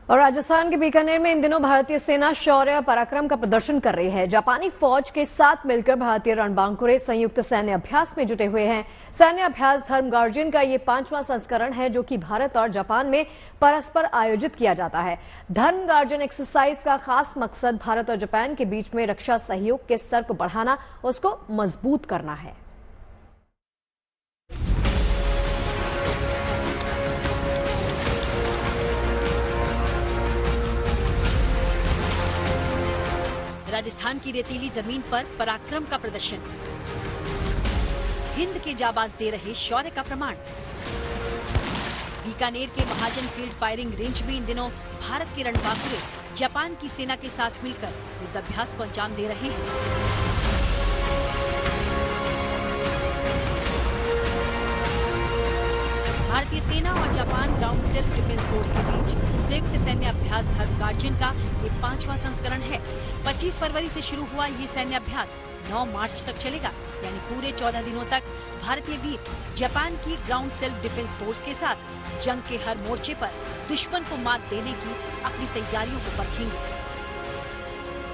और राजस्थान के बीकानेर में इन दिनों भारतीय सेना शौर्य पराक्रम का प्रदर्शन कर रही है। जापानी फौज के साथ मिलकर भारतीय रणबांकुरे संयुक्त सैन्य अभ्यास में जुटे हुए हैं। सैन्य अभ्यास धर्म गार्जियन का ये 5वां संस्करण है, जो कि भारत और जापान में परस्पर आयोजित किया जाता है। धर्म गार्जियन एक्सरसाइज का खास मकसद भारत और जापान के बीच में रक्षा सहयोग के स्तर को बढ़ाना, उसको मजबूत करना है। राजस्थान की रेतीली जमीन पर पराक्रम का प्रदर्शन, हिंद के जाबाज दे रहे शौर्य का प्रमाण। बीकानेर के महाजन फील्ड फायरिंग रेंज में इन दिनों भारत के रणबांकुरे जापान की सेना के साथ मिलकर युद्धाभ्यास को अंजाम दे रहे हैं। भारतीय सेना और Japan ground self defence force के बीच संयुक्त सैन्य अभ्यास धर्म गार्जियन का ये 5वां संस्करण है। 25 फरवरी से शुरू हुआ ये सैन्य अभ्यास 9 मार्च तक चलेगा, यानी पूरे 14 दिनों तक भारतीय वीर जापान की ग्राउंड सेल्फ डिफेंस फोर्स के साथ जंग के हर मोर्चे पर दुश्मन को मात देने की अपनी तैयारियों को परखेंगे।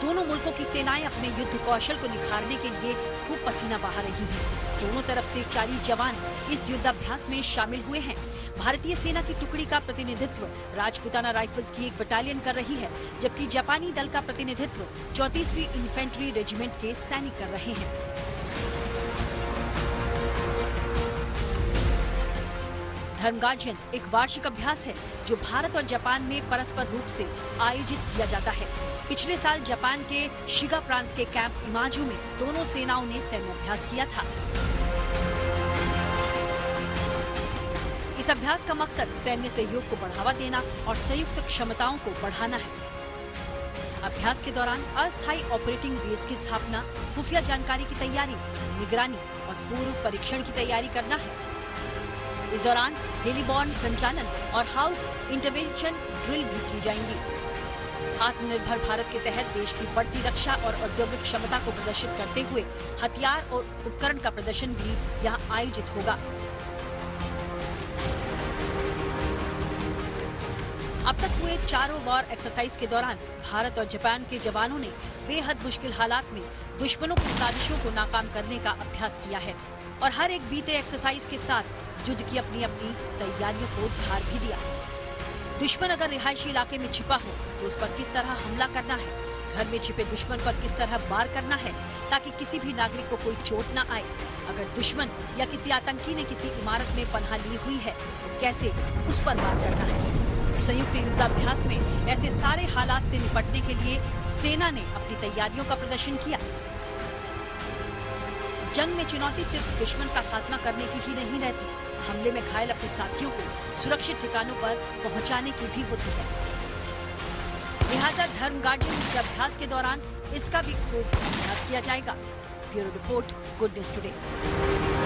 दोनों मुल्कों की सेनाएं अपने युद्ध कौशल को निखारने के लिए खूब पसीना बहा रही हैं। दोनों तरफ से 40 जवान इस युद्धाभ्यास में शामिल हुए हैं। भारतीय सेना की टुकड़ी का प्रतिनिधित्व राजपुताना राइफल्स की एक बटालियन कर रही है, जबकि जापानी दल का प्रतिनिधित्व 34वीं इन्फेंट्री रेजिमेंट के सैनिक कर रहे हैं। धर्म गार्जियन एक वार्षिक अभ्यास है जो भारत और जापान में परस्पर रूप से आयोजित किया जाता है। पिछले साल जापान के शिगा प्रांत के कैंप इमाजू में दोनों सेनाओं ने सैन्य अभ्यास किया था। इस अभ्यास का मकसद सैन्य सहयोग को बढ़ावा देना और संयुक्त क्षमताओं को बढ़ाना है। अभ्यास के दौरान अस्थायी ऑपरेटिंग बेस की स्थापना, खुफिया जानकारी की तैयारी, निगरानी और पूर्व परीक्षण की तैयारी करना है। इस दौरान हेलीबॉर्न संचालन और हाउस इंटरवेंशन ड्रिल भी की जाएंगी। आत्मनिर्भर भारत के तहत देश की बढ़ती रक्षा और औद्योगिक क्षमता को प्रदर्शित करते हुए हथियार और उपकरण का प्रदर्शन भी यहाँ आयोजित होगा। अब तक हुए चारों वॉर एक्सरसाइज के दौरान भारत और जापान के जवानों ने बेहद मुश्किल हालात में दुश्मनों की साजिशों को नाकाम करने का अभ्यास किया है और हर एक बीते एक्सरसाइज के साथ युद्ध की अपनी अपनी तैयारियों को धार भी दिया। दुश्मन अगर रिहायशी इलाके में छिपा हो तो उस पर किस तरह हमला करना है, घर में छिपे दुश्मन पर किस तरह वार करना है ताकि किसी भी नागरिक को कोई चोट न आए। अगर दुश्मन या किसी आतंकी ने किसी इमारत में पनाह ली हुई है तो कैसे उस पर वार करना है। संयुक्त युद्धाभ्यास में ऐसे सारे हालात से निपटने के लिए सेना ने अपनी तैयारियों का प्रदर्शन किया। जंग में चुनौती सिर्फ दुश्मन का खात्मा करने की ही नहीं रहती, हमले में घायल अपने साथियों को सुरक्षित ठिकानों पर पहुंचाने की भी होती है। लिहाजा धर्म गार्जियन के अभ्यास के दौरान इसका भी खूब अभ्यास किया जाएगा। Bureau report, good news today.